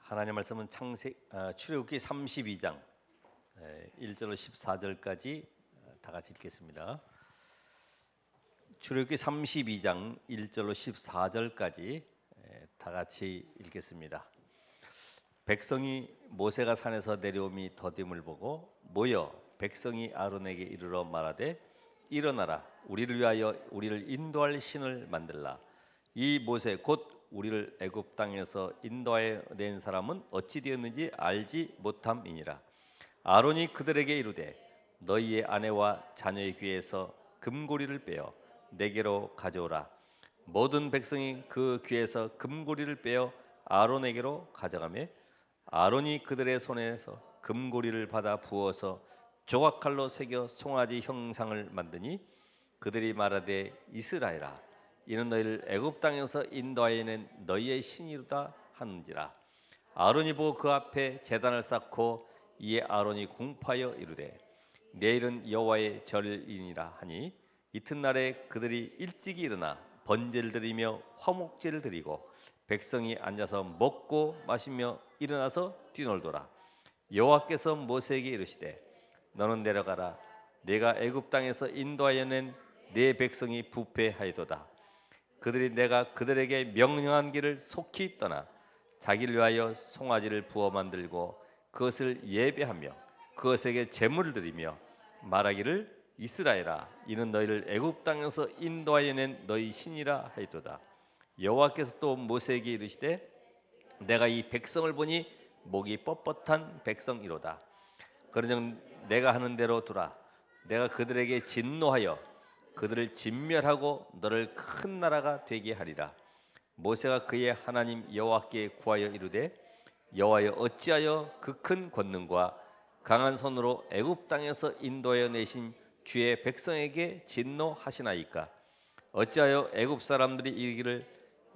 하나님 말씀은 출애굽기 32장 1절로 14절까지 다 같이 읽겠습니다. 출애굽기 32장 1절로 14절까지 다 같이 읽겠습니다. 백성이 모세가 산에서 내려옴이 더딤을 보고 모여 백성이 아론에게 이르러 말하되 일어나라, 우리를 위하여 우리를 인도할 신을 만들라. 이 모세 곧 우리를 애굽 땅에서 인도하여 낸 사람은 어찌 되었는지 알지 못함이니라. 아론이 그들에게 이르되 너희의 아내와 자녀의 귀에서 금고리를 빼어 내게로 가져오라. 모든 백성이 그 귀에서 금고리를 빼어 아론에게로 가져가며 아론이 그들의 손에서 금고리를 받아 부어서 조각칼로 새겨 송아지 형상을 만드니 그들이 말하되 이스라엘아, 이는 너희를 애굽 땅에서 인도하여 낸 너희의 신이로다 하는지라. 아론이 보고 그 앞에 제단을 쌓고 이에 아론이 공파하여 이르되 내일은 여호와의 절이니라 하니 이튿날에 그들이 일찍이 일어나 번제를 드리며 화목제를 드리고 백성이 앉아서 먹고 마시며 일어나서 뛰놀더라. 여호와께서 모세에게 이르시되 너는 내려가라. 내가 애굽 땅에서 인도하여 낸 내 백성이 부패하여도다. 그들이 내가 그들에게 명령한 길을 속히 떠나 자기를 위하여 송아지를 부어 만들고 그것을 예배하며 그것에게 제물을 드리며 말하기를 이스라엘아, 이는 너희를 애굽 땅에서 인도하여 낸 너희 신이라 하였도다. 여호와께서 또 모세에게 이르시되 내가 이 백성을 보니 목이 뻣뻣한 백성이로다. 그러즉 내가 하는 대로 두라. 내가 그들에게 진노하여 그들을 진멸하고 너를 큰 나라가 되게 하리라. 모세가 그의 하나님 여호와께 구하여 이르되 여호와여, 어찌하여 그 큰 권능과 강한 손으로 애굽 땅에서 인도하여 내신 주의 백성에게 진노하시나이까? 어찌하여 애굽 사람들이 이르기를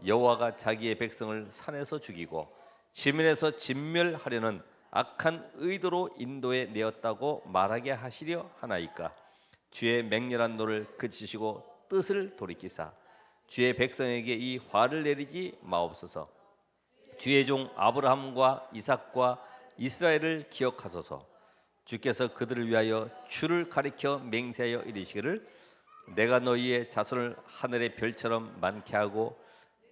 여호와가 자기의 백성을 산에서 죽이고 지면에서 진멸하려는 악한 의도로 인도해 내었다고 말하게 하시려 하나이까? 주의 맹렬한 노를 그치시고 뜻을 돌이키사 주의 백성에게 이 화를 내리지 마옵소서. 주의 종 아브라함과 이삭과 이스라엘을 기억하소서. 주께서 그들을 위하여 주를 가리켜 맹세하여 이르시기를 내가 너희의 자손을 하늘의 별처럼 많게 하고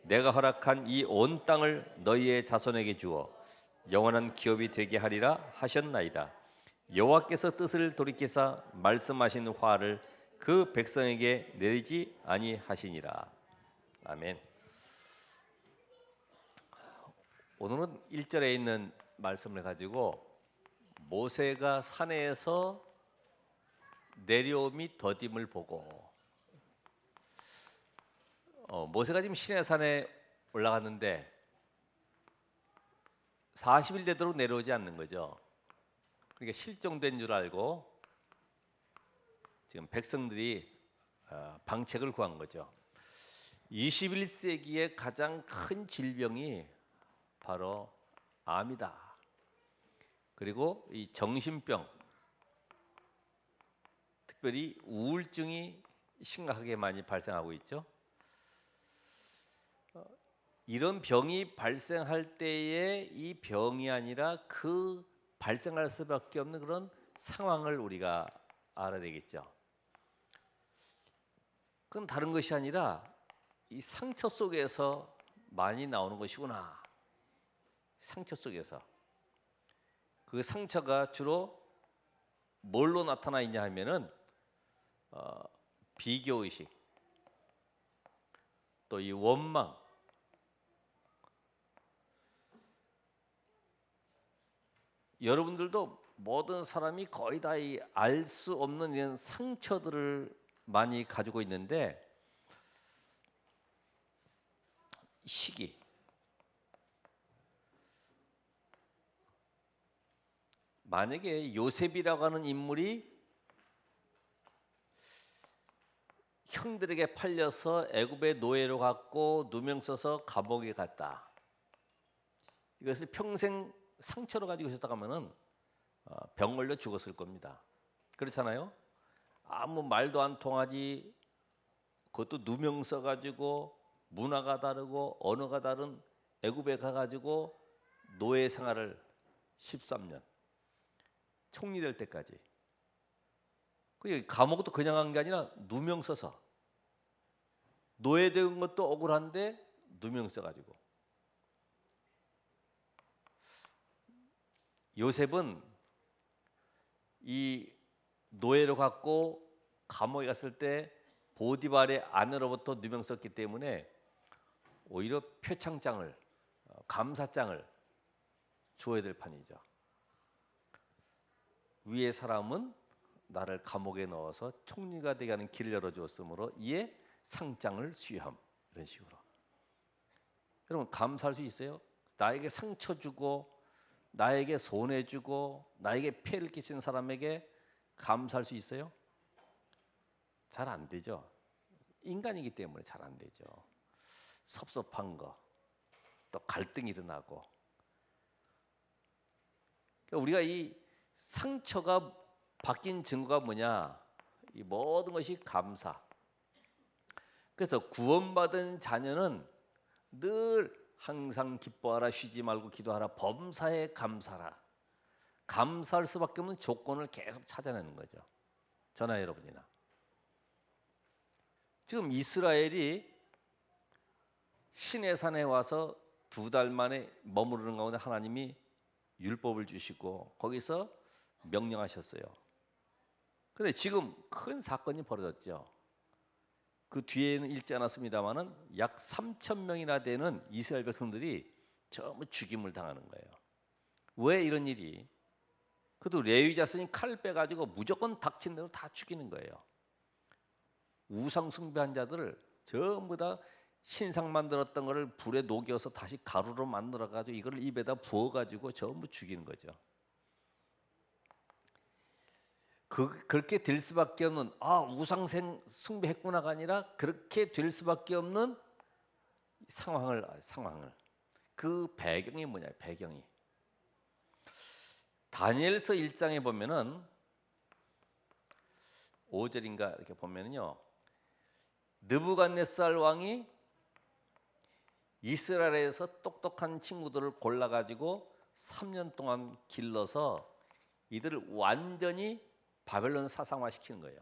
내가 허락한 이 온 땅을 너희의 자손에게 주어 영원한 기업이 되게 하리라 하셨나이다. 여호와께서 뜻을 돌이키사 말씀하신 화를 그 백성에게 내리지 아니하시니라. 아멘. 오늘은 1절에 있는 말씀을 가지고 모세가 산에서 내려옴이 더딤을 보고 모세가 지금 시내산에 올라갔는데 40일 되도록 내려오지 않는 거죠. 그러니까 실종된 줄 알고 지금 백성들이 방책을 구한 거죠. 21세기의 가장 큰 질병이 바로 암이다. 그리고 이 정신병, 특별히 우울증이 심각하게 많이 발생하고 있죠. 이런 병이 발생할 때에 이 병이 아니라 그 발생할 수밖에 없는 그런 상황을 우리가 알아야 되겠죠. 그건 다른 것이 아니라 이 상처 속에서 많이 나오는 것이구나. 상처 속에서. 그 상처가 주로 뭘로 나타나 있냐 하면은 비교의식, 또 이 원망, 여러분들도 모든 사람이 거의 다 알 수 없는 이런 상처들을 많이 가지고 있는데 시기, 만약에 요셉이라고 하는 인물이 형들에게 팔려서 애굽의 노예로 갔고 누명 써서 감옥에 갔다. 이것을 평생 상처로 가지고 있었다고 하면은 병 걸려 죽었을 겁니다. 그렇잖아요? 아무 말도 안 통하지. 그것도 누명 써가지고 문화가 다르고 언어가 다른 애굽에 가가지고 노예 생활을 13년, 총리 될 때까지. 그 감옥도 그냥 간 게 아니라 누명 써서, 노예된 것도 억울한데 누명 써가지고. 요셉은 이 노예로 갖고 감옥에 갔을 때 보디발의 아내로부터 누명 썼기 때문에 오히려 표창장을, 감사장을 주어야 될 판이죠. 위의 사람은 나를 감옥에 넣어서 총리가 되게 하는 길을 열어주었으므로 이에 상장을 수여함. 이런 식으로. 여러분 감사할 수 있어요? 나에게 상처 주고 나에게 손해 주고 나에게 피해를 끼친 사람에게 감사할 수 있어요? 잘 안 되죠. 인간이기 때문에 잘 안 되죠. 섭섭한 거, 또 갈등이 일어나고. 그러니까 우리가 이 상처가 바뀐 증거가 뭐냐? 이 모든 것이 감사. 그래서 구원받은 자녀는 늘 항상 기뻐하라, 쉬지 말고 기도하라, 범사에 감사라. 감사할 수밖에 없는 조건을 계속 찾아내는 거죠. 저나 여러분이나. 지금 이스라엘이 시내산에 와서 2달 만에 머무르는 가운데 하나님이 율법을 주시고 거기서 명령하셨어요. 그런데 지금 큰 사건이 벌어졌죠. 그 뒤에는 읽지 않았습니다마는 약 3천 명이나 되는 이스라엘 백성들이 전부 죽임을 당하는 거예요. 왜 이런 일이? 그래도 레위 자손이 칼 빼가지고 무조건 닥친 대로 다 죽이는 거예요. 우상 숭배한 자들을 전부 다 신상 만들었던 거를 불에 녹여서 다시 가루로 만들어가지고 이걸 입에다 부어가지고 전부 죽이는 거죠. 그렇게 될 수밖에 없는 우상 숭배했구나가 아니라 그렇게 될 수밖에 없는 상황을 그 배경이 뭐냐? 배경이 다니엘서 1장에 보면은 5절인가 이렇게 보면은요. 느부갓네살 왕이 이스라엘에서 똑똑한 친구들을 골라가지고 3년 동안 길러서 이들을 완전히 바벨론 사상화시키는 거예요.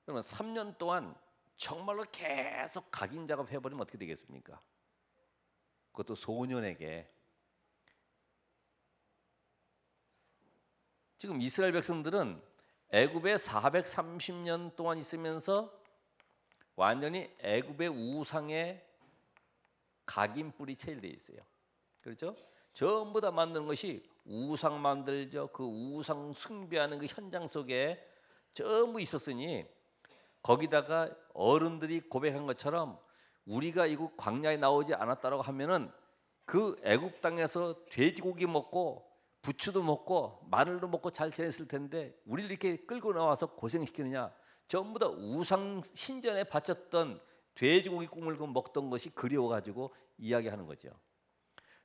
그러면 3년 동안 정말로 계속 각인 작업해버리면 어떻게 되겠습니까? 그것도 소년에게. 지금 이스라엘 백성들은 애굽에 430년 동안 있으면서 완전히 애굽의 우상에 각인뿔이 체질되어 있어요. 그렇죠? 전부 다 만드는 것이 우상 만들죠. 그 우상 숭배하는 그 현장 속에 전부 있었으니 거기다가 어른들이 고백한 것처럼 우리가 이곳 광야에 나오지 않았다라고 하면은 그 애굽 땅에서 돼지고기 먹고 부추도 먹고 마늘도 먹고 잘 지냈을 텐데 우리를 이렇게 끌고 나와서 고생시키느냐? 전부 다 우상 신전에 바쳤던 돼지고기 꿈을 먹던 것이 그리워가지고 이야기하는 거죠.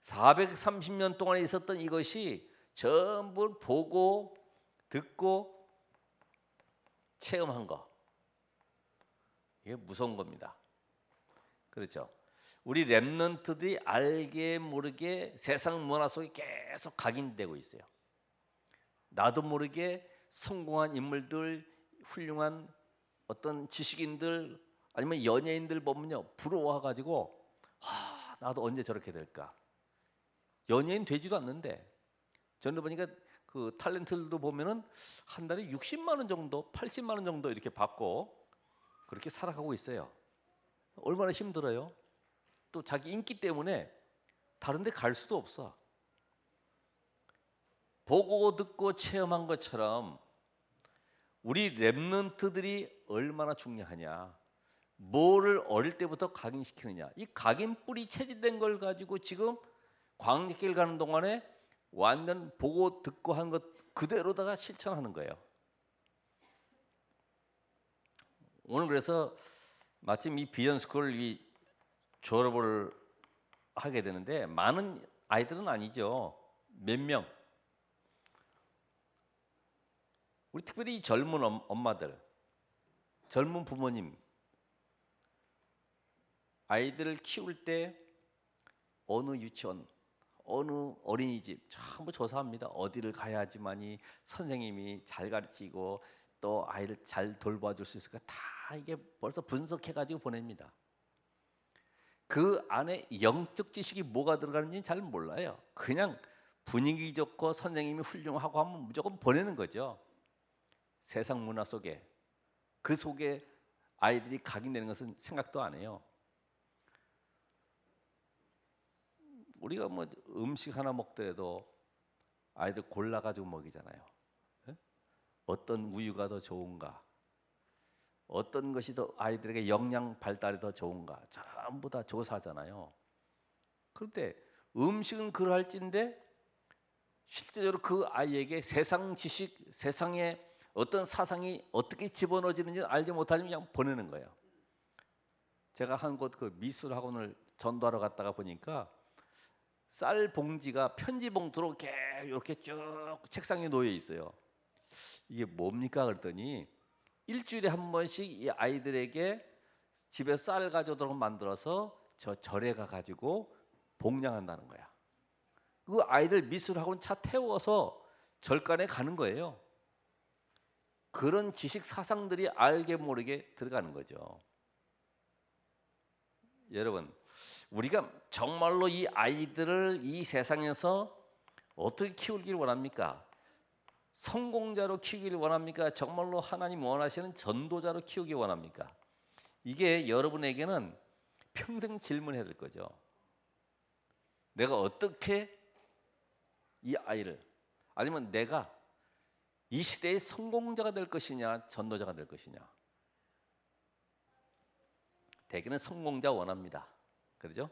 430년 동안 있었던 이것이 전부 보고 듣고 체험한 거. 이게 무서운 겁니다. 그렇죠? 우리 렘넌트들이 알게 모르게 세상 문화 속에 계속 각인되고 있어요. 나도 모르게 성공한 인물들, 훌륭한 어떤 지식인들 아니면 연예인들 보면요 부러워가지고 나도 언제 저렇게 될까? 연예인 되지도 않는데 저는 보니까 그 탤런트들도 보면은 한 달에 60만 원 정도, 80만 원 정도 이렇게 받고 그렇게 살아가고 있어요. 얼마나 힘들어요? 또 자기 인기 때문에 다른 데 갈 수도 없어. 보고 듣고 체험한 것처럼 우리 렘넌트들이 얼마나 중요하냐. 뭐를 어릴 때부터 각인시키느냐. 이 각인뿔이 체질된 걸 가지고 지금 광야길 가는 동안에 완전 보고 듣고 한 것 그대로다가 실천하는 거예요. 오늘 그래서 마침 이 비전 스쿨 이 졸업을 하게 되는데 많은 아이들은 아니죠. 몇 명. 우리 특별히 이 젊은 엄마들, 젊은 부모님, 아이들을 키울 때 어느 유치원, 어느 어린이집 전부 조사합니다. 어디를 가야지만이 선생님이 잘 가르치고 또 아이를 잘 돌봐줄 수 있을까 다 이게 벌써 분석해가지고 보냅니다. 그 안에 영적 지식이 뭐가 들어가는지 잘 몰라요. 그냥 분위기 좋고 선생님이 훌륭하고 하면 무조건 보내는 거죠. 세상 문화 속에 그 속에 아이들이 각인되는 것은 생각도 안 해요. 우리가 뭐 음식 하나 먹더라도 아이들 골라가지고 먹이잖아요. 예? 어떤 우유가 더 좋은가, 어떤 것이 더 아이들에게 영양 발달에 더 좋은가 전부 다 조사하잖아요. 그런데 음식은 그럴진데 실제적으로 그 아이에게 세상 지식, 세상의 어떤 사상이 어떻게 집어넣어지는지 알지 못하면 그냥 보내는 거예요. 제가 한 곳 그 미술 학원을 전도하러 갔다가 보니까 쌀 봉지가 편지 봉투로 이렇게 쭉 책상에 놓여 있어요. 이게 뭡니까 그랬더니 일주일에 한 번씩 이 아이들에게 집에 쌀 가져오도록 만들어서 저 절에 가 가지고 봉양한다는 거야. 그 아이들 미술학원 차 태워서 절간에 가는 거예요. 그런 지식 사상들이 알게 모르게 들어가는 거죠. 여러분, 우리가 정말로 이 아이들을 이 세상에서 어떻게 키우길 원합니까? 성공자로 키우기를 원합니까? 정말로 하나님 원하시는 전도자로 키우기 원합니까? 이게 여러분에게는 평생 질문해야 될 거죠. 내가 어떻게 이 아이를, 아니면 내가 이 시대의 성공자가 될 것이냐, 전도자가 될 것이냐. 대개는 성공자 원합니다. 그렇죠?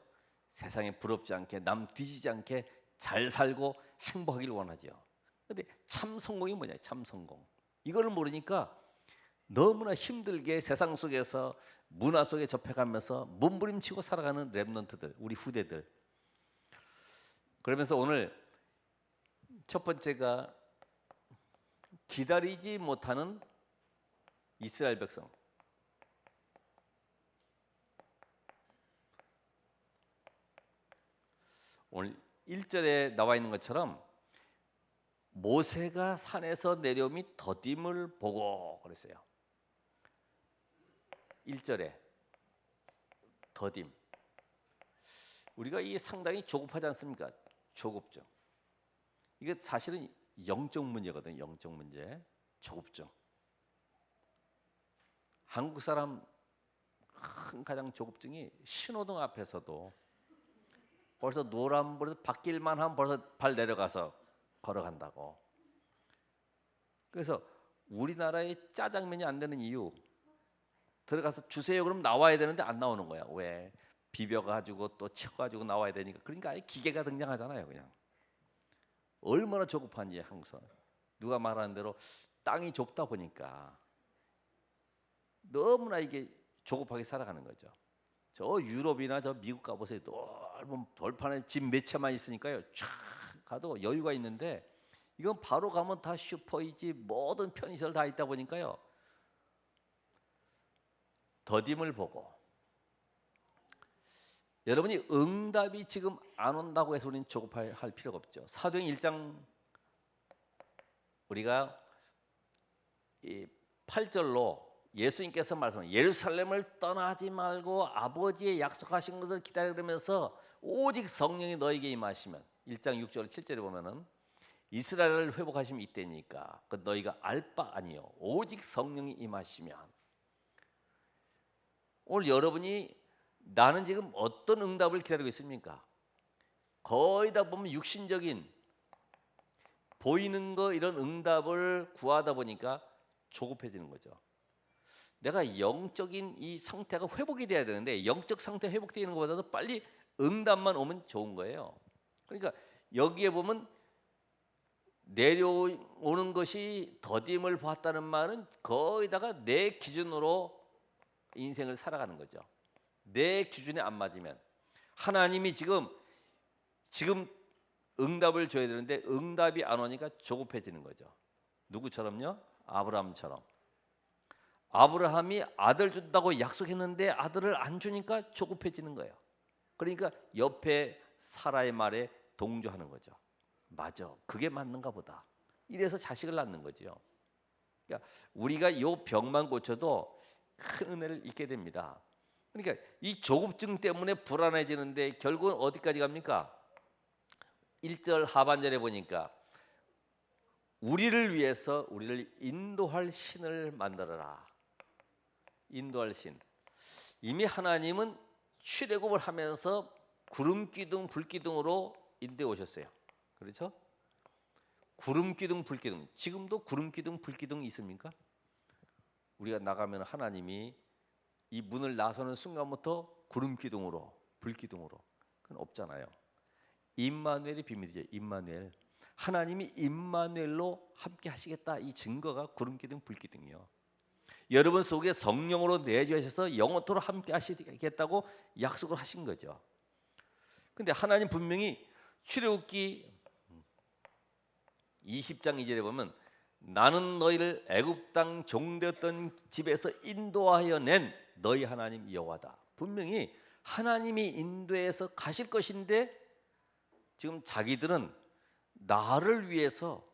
세상에 부럽지 않게, 남 뒤지지 않게 잘 살고 행복하길 원하죠. 근데 참 성공이 뭐냐? 참 성공. 이걸 모르니까 너무나 힘들게 세상 속에서 문화 속에 접해가면서 몸부림치고 살아가는 랩런트들, 우리 후대들. 그러면서 오늘 첫 번째가 기다리지 못하는 이스라엘 백성. 오늘 1절에 나와 있는 것처럼 모세가 산에서 내려오미 더딤을 보고 그랬어요. 1절에 더딤. 우리가 이 상당히 조급하지 않습니까? 조급증. 이게 사실은 영적 문제거든요. 영적 문제. 조급증. 한국 사람 큰 가장 조급증이 신호등 앞에서도 벌써 노란불에서 바뀔만 하면 벌써 발 내려가서 걸어간다고. 그래서 우리나라의 짜장면이 안 되는 이유, 들어가서 주세요 그럼 나와야 되는데 안 나오는 거야. 왜? 비벼가지고 또 쳐가지고 나와야 되니까. 그러니까 아예 기계가 등장하잖아요. 그냥 얼마나 조급한지. 항상 누가 말하는 대로 땅이 좁다 보니까 너무나 이게 조급하게 살아가는 거죠. 저 유럽이나 저 미국 가보세요. 넓은 돌판에 집 몇 채만 있으니까요. 쫙 가도 여유가 있는데 이건 바로 가면 다 슈퍼이지 모든 편의시설 다 있다 보니까요. 더딤을 보고 여러분이 응답이 지금 안 온다고 해서 우리는 조급할 필요가 없죠. 사도행 1장 우리가 이 8절로 예수님께서 말씀하신 예루살렘을 떠나지 말고 아버지의 약속하신 것을 기다리면서 오직 성령이 너에게 임하시면 1장 6절 7절에 보면은 이스라엘을 회복하시면 이때니까 그 너희가 알 바 아니요 오직 성령이 임하시면. 오늘 여러분이 나는 지금 어떤 응답을 기다리고 있습니까? 거의 다 보면 육신적인 보이는 거 이런 응답을 구하다 보니까 조급해지는 거죠. 내가 영적인 이 상태가 회복이 돼야 되는데 영적 상태 회복되는 것보다도 빨리 응답만 오면 좋은 거예요. 그러니까 여기에 보면 내려오는 것이 더딤을 봤다는 말은 거의다가 내 기준으로 인생을 살아가는 거죠. 내 기준에 안 맞으면 하나님이 지금 응답을 줘야 되는데 응답이 안 오니까 조급해지는 거죠. 누구처럼요? 아브라함처럼. 아브라함이 아들 준다고 약속했는데 아들을 안 주니까 조급해지는 거예요. 그러니까 옆에 사라의 말에 동조하는 거죠. 맞아, 그게 맞는가 보다. 이래서 자식을 낳는 거죠. 그러니까 우리가 이 병만 고쳐도 큰 은혜를 잊게 됩니다. 그러니까 이 조급증 때문에 불안해지는데 결국은 어디까지 갑니까? 1절 하반절에 보니까 우리를 위해서 우리를 인도할 신을 만들어라. 인도할 신. 이미 하나님은 출애굽을 하면서 구름 기둥 불 기둥으로 인도해 오셨어요. 그렇죠? 구름 기둥 불 기둥. 지금도 구름 기둥 불 기둥이 있습니까? 우리가 나가면 하나님이 이 문을 나서는 순간부터 구름 기둥으로 불 기둥으로. 그건 없잖아요. 임마누엘의 비밀이죠. 임마누엘. 하나님이 임마누엘로 함께 하시겠다. 이 증거가 구름 기둥 불 기둥이요. 여러분 속에 성령으로 내주하셔서 영원토록 함께 하시겠다고 약속을 하신 거죠. 근데 하나님 분명히 출애굽기 20장 2절에 보면 나는 너희를 애굽 땅 종되었던 집에서 인도하여 낸 너희 하나님 여호와다. 분명히 하나님이 인도해서 가실 것인데 지금 자기들은 나를 위해서,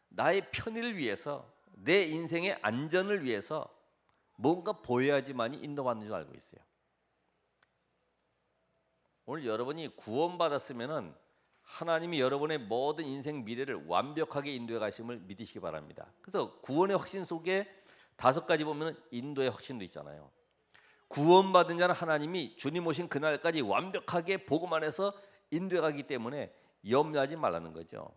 나의 편의를 위해서, 내 인생의 안전을 위해서 뭔가 보여야지만이 인도받는 줄 알고 있어요. 오늘 여러분이 구원받았으면은 하나님이 여러분의 모든 인생 미래를 완벽하게 인도해 가심을 믿으시기 바랍니다. 그래서 구원의 확신 속에 5가지 보면 인도의 확신도 있잖아요. 구원받은 자는 하나님이 주님 오신 그날까지 완벽하게 복음 안에서 인도해 가기 때문에 염려하지 말라는 거죠.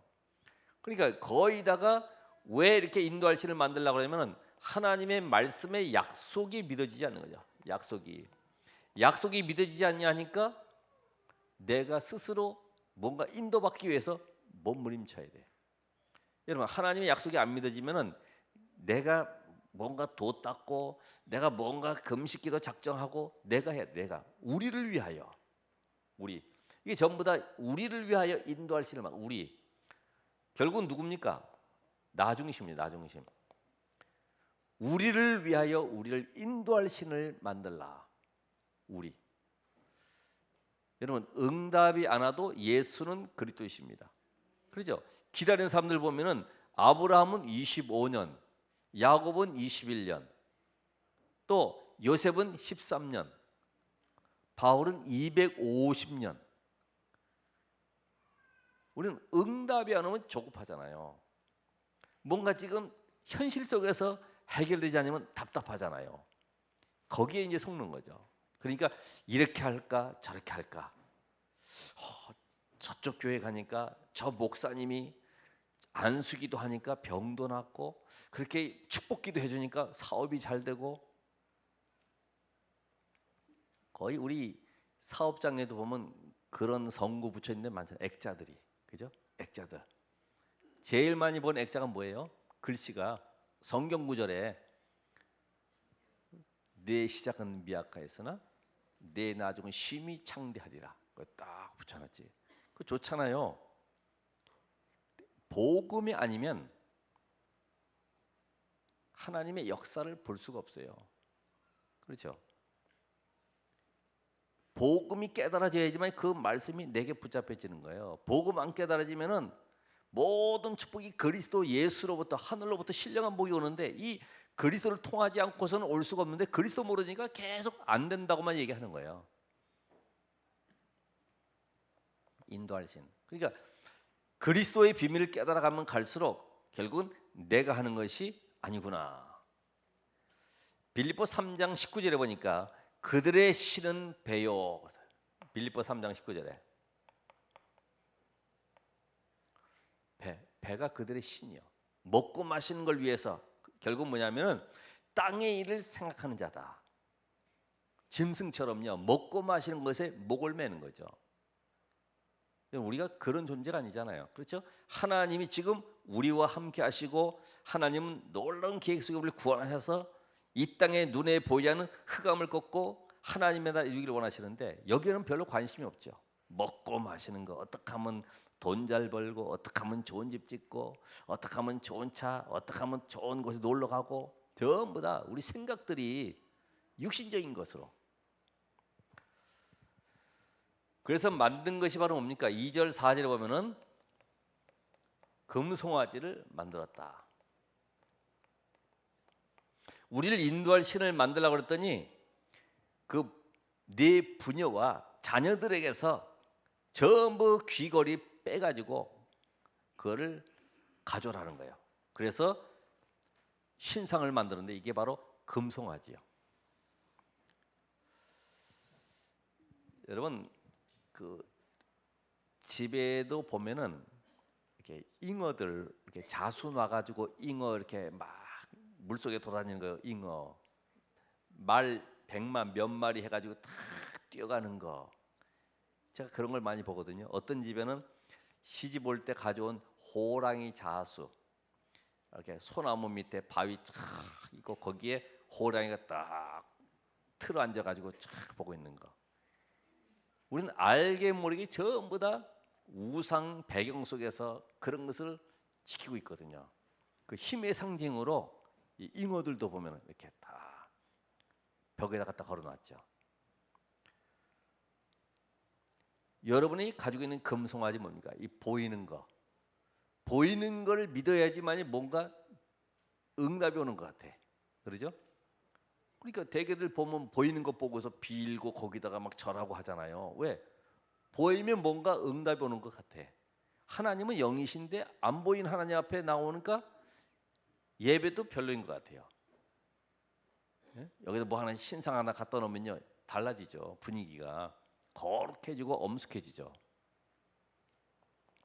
그러니까 거의다가 왜 이렇게 인도할 신을 만들려고 하냐면 하나님의 말씀의 약속이 믿어지지 않는 거죠. 약속이 믿어지지 않냐 하니까 내가 스스로 뭔가 인도받기 위해서 몸부림쳐야 돼. 여러분 하나님의 약속이 안 믿어지면은 내가 뭔가 도 닦고 내가 뭔가 금식기도 작정하고 내가 해. 내가 우리를 위하여 우리 이게 전부 다 우리를 위하여 인도할 신을 우리 결국은 누굽니까? 나 중심입니다. 나 중심. 우리를 위하여 우리를 인도할 신을 만들라. 우리. 여러분 응답이 안 와도 예수는 그리스도이십니다. 그렇죠? 기다리는 사람들 보면은 아브라함은 25년, 야곱은 21년, 또 요셉은 13년, 바울은 250년. 우리는 응답이 안 오면 조급하잖아요. 뭔가 지금 현실 속에서 해결되지 않으면 답답하잖아요. 거기에 이제 속는 거죠. 그러니까 이렇게 할까 저렇게 할까. 저쪽 교회 가니까 저 목사님이 안수기도 하니까 병도 낫고 그렇게 축복기도 해주니까 사업이 잘 되고 거의 우리 사업장에도 보면 그런 성구 붙여 있는 데 많잖아요. 액자들이. 그죠? 액자들. 제일 많이 본 액자가 뭐예요? 글씨가 성경 구절에 내 시작은 미약하였으나 내 나중은 심히 창대하리라. 그거 딱 붙여놨지. 그거 좋잖아요. 복음이 아니면 하나님의 역사를 볼 수가 없어요. 그렇죠? 복음이 깨달아져야지만 그 말씀이 내게 붙잡혀지는 거예요. 복음 안 깨달아지면은 모든 축복이 그리스도 예수로부터 하늘로부터 신령한 복이 오는데 이 그리스도를 통하지 않고서는 올 수가 없는데 그리스도 모르니까 계속 안 된다고만 얘기하는 거예요. 인도할 신. 그러니까 그리스도의 비밀을 깨달아가면 갈수록 결국은 내가 하는 것이 아니구나. 빌립보 3장 19절에 보니까 그들의 신은 배요. 빌립보 3장 19절에 배가 그들의 신이요. 먹고 마시는 걸 위해서 결국 뭐냐면은 땅의 일을 생각하는 자다. 짐승처럼요. 먹고 마시는 것에 목을 매는 거죠. 우리가 그런 존재가 아니잖아요. 그렇죠? 하나님이 지금 우리와 함께 하시고 하나님은 놀라운 계획 속에 우리를 구원하셔서 이 땅에 눈에 보이지 않는 흑암을 꺾고 하나님의 나라에 이루기를 원하시는데 여기에는 별로 관심이 없죠. 먹고 마시는 거 어떻게 하면 돈 잘 벌고 어떻게 하면 좋은 집 짓고 어떻게 하면 좋은 차 어떻게 하면 좋은 곳에 놀러 가고 전부 다 우리 생각들이 육신적인 것으로 그래서 만든 것이 바로 뭡니까? 2절 4절에 보면은 금송아지를 만들었다. 우리를 인도할 신을 만들라고 그랬더니 그 네 부녀와 자녀들에게서 전부 귀걸이 빼가지고 그거를 가져라는 거예요. 그래서 신상을 만드는데 이게 바로 금송아지요. 여러분 그 집에도 보면은 이렇게 잉어들 이렇게 자수 놔가지고 잉어 이렇게 막 물속에 돌아다니는 거 잉어 말 100만 몇 마리 해가지고 탁 뛰어가는 거 제가 그런 걸 많이 보거든요. 어떤 집에는 시집 올 때 가져온 호랑이 자수 이렇게 소나무 밑에 바위 쫙 있고 거기에 호랑이가 딱 틀어 앉아가지고 쫙 보고 있는 거. 우리는 알게 모르게 전부 다 우상 배경 속에서 그런 것을 지키고 있거든요. 그 힘의 상징으로 이 잉어들도 보면 이렇게 다 벽에다 갖다 걸어놨죠. 여러분이 가지고 있는 금송아지 뭡니까? 이 보이는 거, 보이는 걸 믿어야지만이 뭔가 응답이 오는 것 같아. 그러죠? 그러니까 대개들 보면 보이는 것 보고서 빌고 거기다가 막 절하고 하잖아요. 왜? 보이면 뭔가 응답이 오는 것 같아. 하나님은 영이신데 안 보이는 하나님 앞에 나오니까 예배도 별로인 것 같아요. 예? 여기다 뭐 하나 신상 하나 갖다 놓으면요 달라지죠. 분위기가 거룩해지고 엄숙해지죠.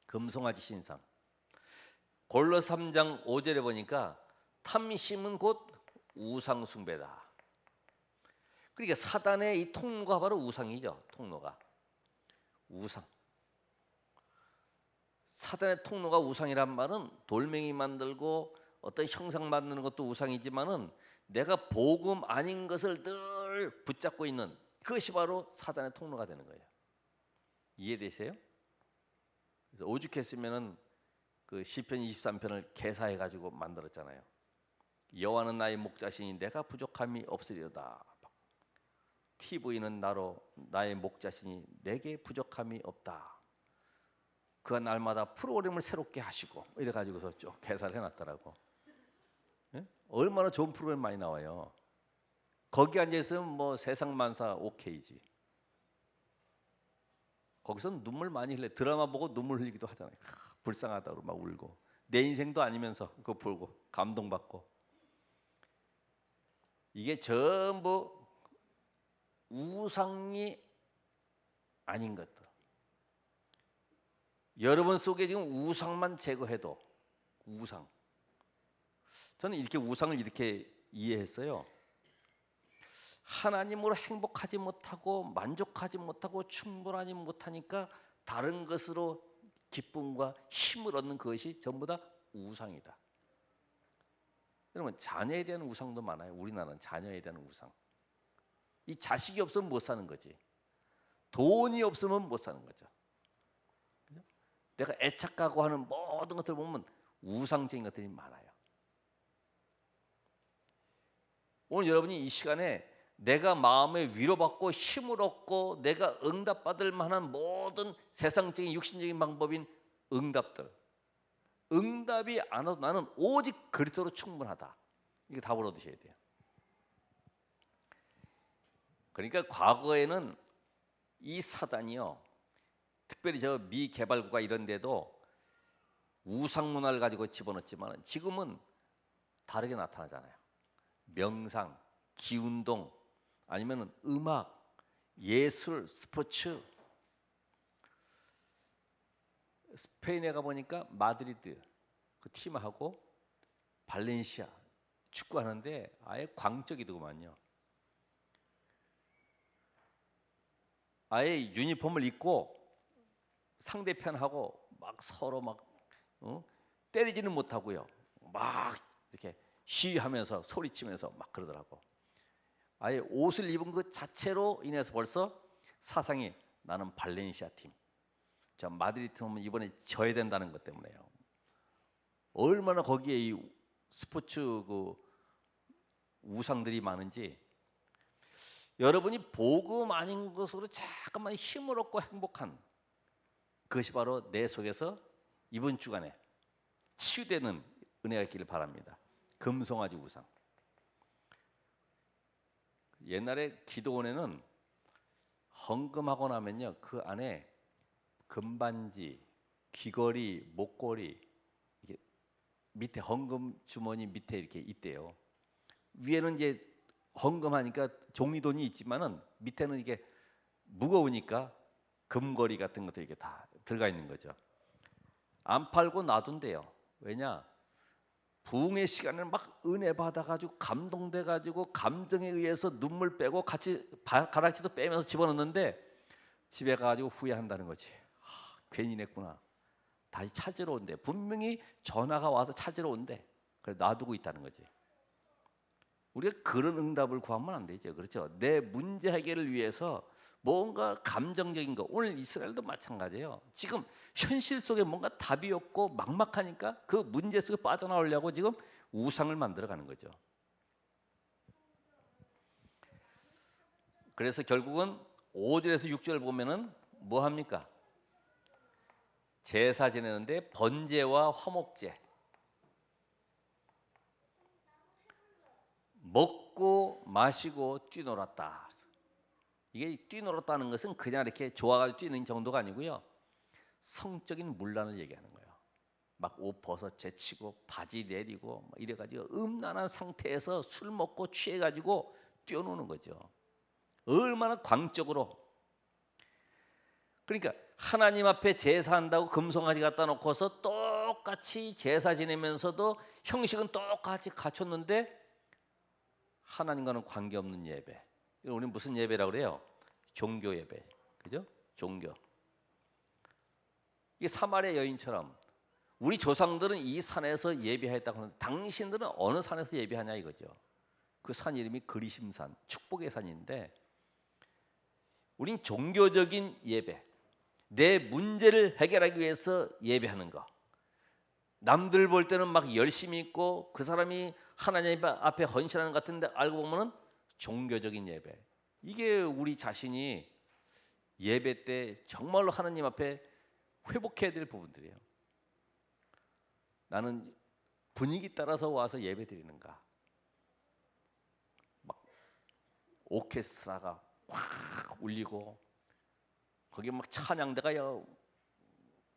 금송아지 신상. 골로 3장 5절에 보니까 탐심은 곧 우상 숭배다. 그러니까 사단의 이 통로가 바로 우상이죠. 통로가 우상. 사단의 통로가 우상이란 말은 돌멩이 만들고 어떤 형상 만드는 것도 우상이지만은 내가 복음 아닌 것을 늘 붙잡고 있는 그것이 바로 사단의 통로가 되는 거예요. 이해되세요? 그래서 오죽했으면은 그 시편 23편을 개사해 가지고 만들었잖아요. 여호와는 나의 목자시니 내가 부족함이 없으리로다. TV는 나로 나의 목자시니 내게 부족함이 없다. 그가 날마다 프로그램을 새롭게 하시고 이래 가지고서 쭉 개사를 해놨더라고. 예? 얼마나 좋은 프로그램 많이 나와요. 거기 앉아 있으면 뭐 세상 만사 오케이지. 거기서는 눈물 많이 흘려. 드라마 보고 눈물 흘리기도 하잖아요. 불쌍하다고 막 울고 내 인생도 아니면서 그거 보고 감동받고. 이게 전부 우상이 아닌 것들. 여러분 속에 지금 우상만 제거해도 우상. 저는 이렇게 우상을 이렇게 이해했어요. 하나님으로 행복하지 못하고 만족하지 못하고 충분하지 못하니까 다른 것으로 기쁨과 힘을 얻는 그것이 전부 다 우상이다. 여러분 자녀에 대한 우상도 많아요. 우리나라는 자녀에 대한 우상. 이 자식이 없으면 못 사는 거지. 돈이 없으면 못 사는 거죠. 그죠? 내가 애착하고 하는 모든 것들 보면 우상적인 것들이 많아요. 오늘 여러분이 이 시간에 내가 마음에 위로받고 힘을 얻고 내가 응답받을 만한 모든 세상적인 육신적인 방법인 응답들. 응답이 안 와도 나는 오직 그리스도로 충분하다. 이거 답을 얻으셔야 돼요. 그러니까 과거에는 이 사단이요. 특별히 저 미개발국가 이런 데도 우상 문화를 가지고 집어넣었지만 지금은 다르게 나타나잖아요. 명상, 기운동, 아니면 음악, 예술, 스포츠. 스페인에 가보니까 마드리드 그 팀하고 발렌시아 축구하는데 아예 광적이더구만요. 아예 유니폼을 입고 상대편하고 막 서로 막 때리지는 못하고요. 막 이렇게 시위하면서 소리치면서 막 그러더라고. 아예 옷을 입은 것 자체로 인해서 벌써 사상이 나는 발렌시아 팀. 저 마드리드 팀은 이번에 져야 된다는 것 때문에요. 얼마나 거기에 이 스포츠 그 우상들이 많은지. 여러분이 복음 아닌 것으로 잠깐만 힘을 얻고 행복한 그것이 바로 내 속에서 이번 주간에 치유되는 은혜가 있기를 바랍니다. 금송아지 우상. 옛날에 기도원에는 헌금하고 나면요, 그 안에 금반지, 귀걸이, 목걸이, 이게 밑에 헌금 주머니 밑에 이렇게 있대요. 위에는 이제 헌금하니까 종이돈이 있지만은 밑에는 이게 무거우니까 금거리 같은 것들이 이게 다 들어가 있는 거죠. 안 팔고 놔둔대요. 왜냐? 부흥의 시간을 막 은혜 받아가지고 감동돼가지고 감정에 의해서 눈물 빼고 같이 가락지도 빼면서 집어넣는데 집에 가가지고 후회한다는 거지. 괜히 냈구나. 다시 찾으러 온대. 분명히 전화가 와서 찾으러 온대. 그래 놔두고 있다는 거지. 우리가 그런 응답을 구하면 안 되죠. 그렇죠? 내 문제 해결을 위해서 뭔가 감정적인 거. 오늘 이스라엘도 마찬가지예요. 지금 현실 속에 뭔가 답이 없고 막막하니까 그 문제 속에 빠져나오려고 지금 우상을 만들어가는 거죠. 그래서 결국은 5절에서 6절 보면은 뭐 합니까? 제사 지내는데 번제와 화목제 먹고 마시고 뛰놀았다. 이게 뛰놀았다는 것은 그냥 이렇게 좋아가지고 뛰는 정도가 아니고요. 성적인 문란을 얘기하는 거예요. 막 옷 벗어 제치고 바지 내리고 막 이래가지고 음란한 상태에서 술 먹고 취해가지고 뛰어노는 거죠. 얼마나 광적으로. 그러니까 하나님 앞에 제사한다고 금송아지 갖다 놓고서 똑같이 제사 지내면서도 형식은 똑같이 갖췄는데 하나님과는 관계없는 예배. 우리는 무슨 예배라고 그래요? 종교 예배. 그죠? 종교. 이게 사마리아 여인처럼 우리 조상들은 이 산에서 예배했다고 하는데 당신들은 어느 산에서 예배하냐 이거죠. 그 산 이름이 그리심산, 축복의 산인데 우린 종교적인 예배, 내 문제를 해결하기 위해서 예배하는 거. 남들 볼 때는 막 열심히 있고 그 사람이 하나님 앞에 헌신하는 것 같은데 알고 보면은 종교적인 예배. 이게 우리 자신이 예배 때 정말로 하나님 앞에 회복해야 될 부분들이에요. 나는 분위기 따라서 와서 예배 드리는가? 막 오케스트라가 확 울리고 거기 막 찬양대가요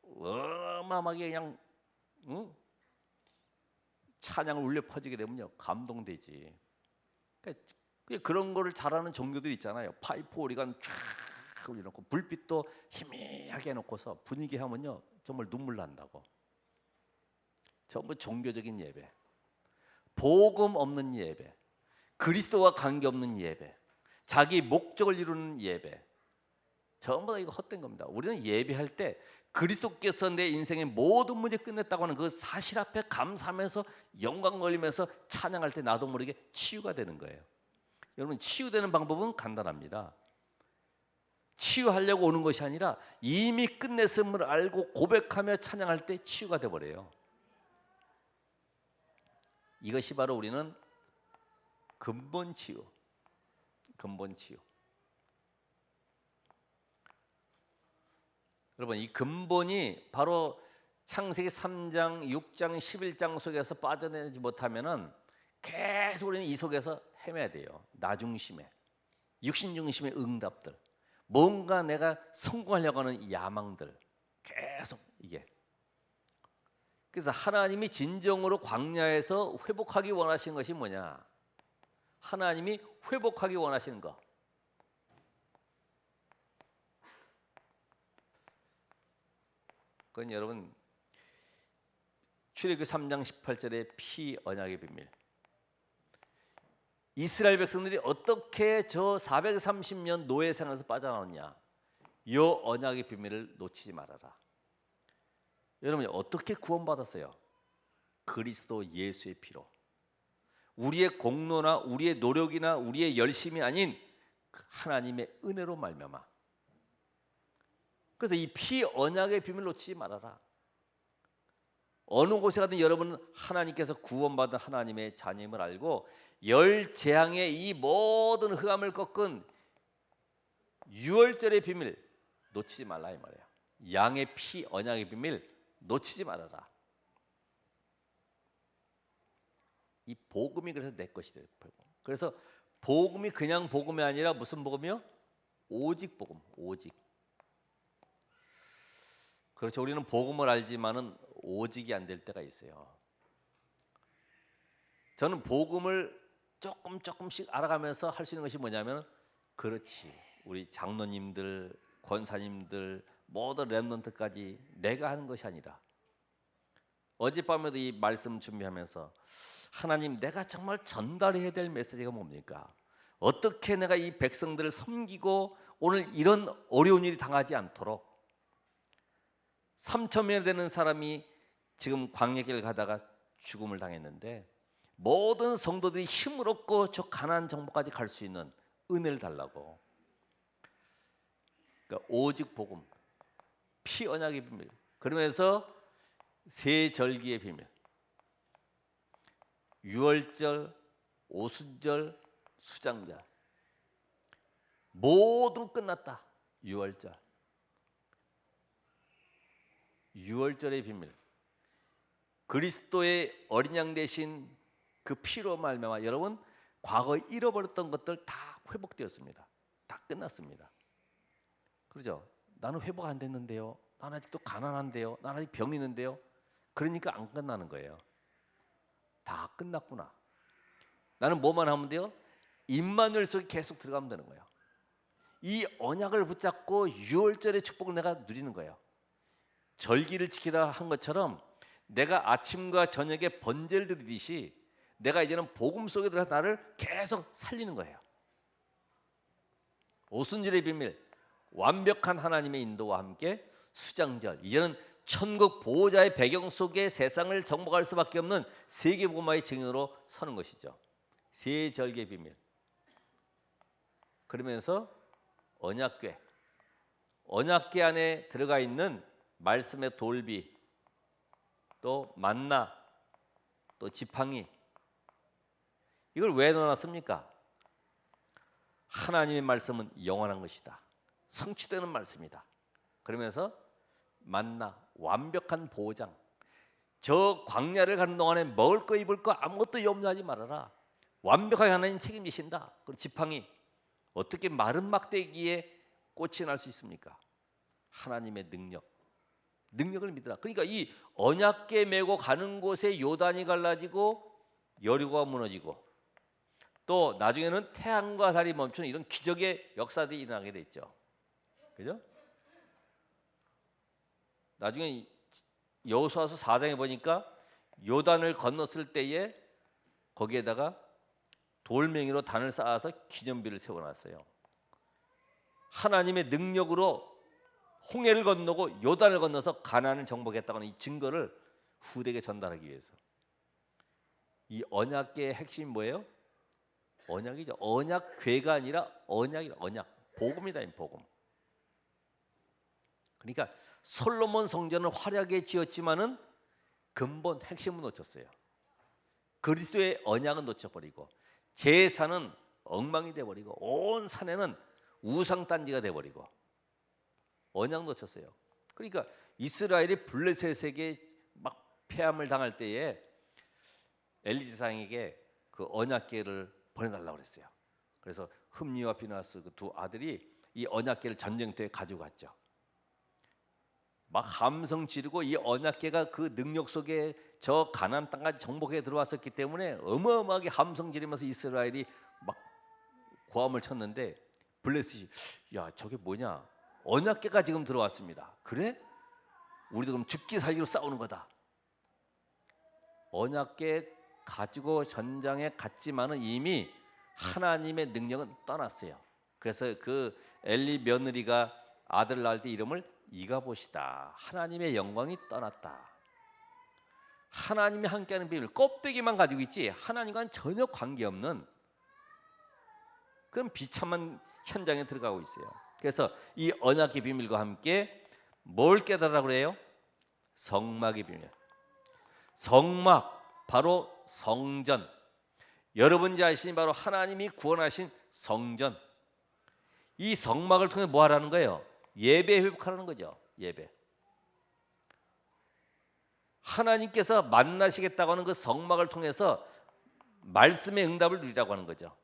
어마어마하게 그냥 찬양을 울려 퍼지게 되면요 감동되지. 그러니까 그런 거를 잘하는 종교들 있잖아요. 파이프 오리간 쫙 올려놓고 불빛도 희미하게 해놓고서 분위기 하면요 정말 눈물 난다고. 전부 종교적인 예배, 복음 없는 예배, 그리스도와 관계없는 예배, 자기 목적을 이루는 예배, 전부 다 이거 헛된 겁니다. 우리는 예배할 때 그리스도께서 내 인생의 모든 문제 끝냈다고 하는 그 사실 앞에 감사하면서 영광 걸리면서 찬양할 때 나도 모르게 치유가 되는 거예요. 여러분 치유되는 방법은 간단합니다. 치유하려고 오는 것이 아니라 이미 끝냈음을 알고 고백하며 찬양할 때 치유가 돼버려요. 이것이 바로 우리는 근본 치유, 근본 치유. 여러분 이 근본이 바로 창세기 3장, 6장, 11장 속에서 빠져내지 못하면은 계속 우리는 이 속에서 헤매야 돼요. 나 중심의, 육신 중심의 응답들, 뭔가 내가 성공하려고 하는 야망들, 계속 이게. 그래서 하나님이 진정으로 광야에서 회복하기 원하시는 것이 뭐냐? 하나님이 회복하기 원하시는 것. 그건 여러분 출애굽기 3장 18절의 피 언약의 비밀. 이스라엘 백성들이 어떻게 저 430년 노예 생활에서 빠져나왔냐? 이 언약의 비밀을 놓치지 말아라. 여러분이 어떻게 구원받았어요? 그리스도 예수의 피로. 우리의 공로나 우리의 노력이나 우리의 열심이 아닌 하나님의 은혜로 말미암아. 그래서 이 피 언약의 비밀을 놓치지 말아라. 어느 곳에 가든 여러분은 하나님께서 구원받은 하나님의 자녀임을 알고 열 재앙의 이 모든 흑암을 꺾은 유월절의 비밀 놓치지 말라 이 말이에요. 양의 피 언약의 비밀 놓치지 말아라. 이 복음이 그래서 내 것이 돼요. 그래서 복음이 그냥 복음이 아니라 무슨 복음이요? 오직 복음, 오직. 그렇죠. 우리는 복음을 알지만은 오직이 안 될 때가 있어요. 저는 복음을 조금씩 알아가면서 할 수 있는 것이 뭐냐면, 그렇지, 우리 장로님들, 권사님들, 모든 렘넌트까지 내가 하는 것이 아니라, 어젯밤에도 이 말씀 준비하면서 하나님, 내가 정말 전달해야 될 메시지가 뭡니까? 어떻게 내가 이 백성들을 섬기고 오늘 이런 어려운 일이 당하지 않도록. 3,000명이 되는 사람이 지금 광야길 가다가 죽음을 당했는데, 모든 성도들이 힘을 얻고 저 가나안 정복까지 갈 수 있는 은혜를 달라고. 그러니까 오직 복음, 피 언약의 비밀. 그러면서 세 절기의 비밀. 유월절, 오순절, 수장절. 모두 끝났다. 유월절. 유월절의 비밀. 그리스도의 어린 양 대신 그 피로 말미암아 여러분 과거 잃어버렸던 것들 다 회복되었습니다. 다 끝났습니다. 그렇죠? 나는 회복 안 됐는데요. 나는 아직도 가난한데요. 나는 아직 병이 있는데요. 그러니까 안 끝나는 거예요. 다 끝났구나. 나는 뭐만 하면 돼요? 임마누엘 속에 계속 들어가면 되는 거예요. 이 언약을 붙잡고 유월절의 축복을 내가 누리는 거예요. 절기를 지키라 한 것처럼 내가 아침과 저녁에 번제를 드리듯이 내가 이제는 복음 속에 들어서 나를 계속 살리는 거예요. 오순절의 비밀, 완벽한 하나님의 인도와 함께 수장절, 이제는 천국 보호자의 배경 속에 세상을 정복할 수밖에 없는 세계복음화의 증인으로 서는 것이죠. 세 절기의 비밀. 그러면서 언약궤, 언약궤 안에 들어가 있는 말씀의 돌비, 또 만나, 또 지팡이, 이걸 왜 넣어놨습니까? 하나님의 말씀은 영원한 것이다. 성취되는 말씀이다. 그러면서 만나, 완벽한 보호장. 저 광야를 가는 동안에 먹을 거 입을 거 아무것도 염려하지 말아라. 완벽하게 하나님 책임지신다. 그리고 지팡이, 어떻게 마른 막대기에 꽃이 날 수 있습니까? 하나님의 능력을 믿으라. 그러니까 이 언약궤 메고 가는 곳에 요단이 갈라지고 여리고가 무너지고, 또 나중에는 태양과 달이 멈추는 이런 기적의 역사들이 일어나게 됐죠. 그죠? 나중에 여호수아서 4장에 보니까 요단을 건넜을 때에 거기에다가 돌멩이로 단을 쌓아서 기념비를 세워놨어요. 하나님의 능력으로 홍해를 건너고 요단을 건너서 가나안을 정복했다는 이 증거를 후대에게 전달하기 위해서. 이 언약궤의 핵심이 뭐예요? 언약이죠. 언약궤가 아니라 언약이다. 언약, 복음이다. 복음. 그러니까 솔로몬 성전을 화려하게 지었지만은 근본 핵심은 놓쳤어요. 그리스도의 언약은 놓쳐버리고, 제사는 엉망이 돼버리고, 온 산에는 우상단지가 돼버리고, 언약 놓쳤어요. 그러니까 이스라엘이 블레셋에게 막 패함을 당할 때에 엘리사상에게 그 언약궤를 보내달라고 그랬어요. 그래서 흠니와 비나스 그 두 아들이 이 언약궤를 전쟁터에 가지고 갔죠. 막 함성 지르고, 이 언약궤가 그 능력 속에 저 가나안 땅까지 정복해 들어왔었기 때문에 어마어마하게 함성 지르면서 이스라엘이 막 고함을 쳤는데, 블레셋이 야 저게 뭐냐, 언약궤가 지금 들어왔습니다. 그래? 우리도 그럼 죽기 살기로 싸우는 거다. 언약궤 가지고 전장에 갔지만은 이미 하나님의 능력은 떠났어요. 그래서 그 엘리 며느리가 아들 낳을 때 이름을 이가봇이다. 하나님의 영광이 떠났다. 하나님이 함께하는 비밀, 껍데기만 가지고 있지 하나님과는 전혀 관계없는 그런 비참한 현장에 들어가고 있어요. 그래서 이 언약의 비밀과 함께 뭘 깨달으라고 그래요? 성막의 비밀. 성막, 바로 성전. 여러분이 아시니 바로 하나님이 구원하신 성전. 이 성막을 통해 뭐 하라는 거예요? 예배 회복하라는 거죠. 예배. 하나님께서 만나시겠다고 하는 그 성막을 통해서 말씀의 응답을 누리라고 하는 거죠.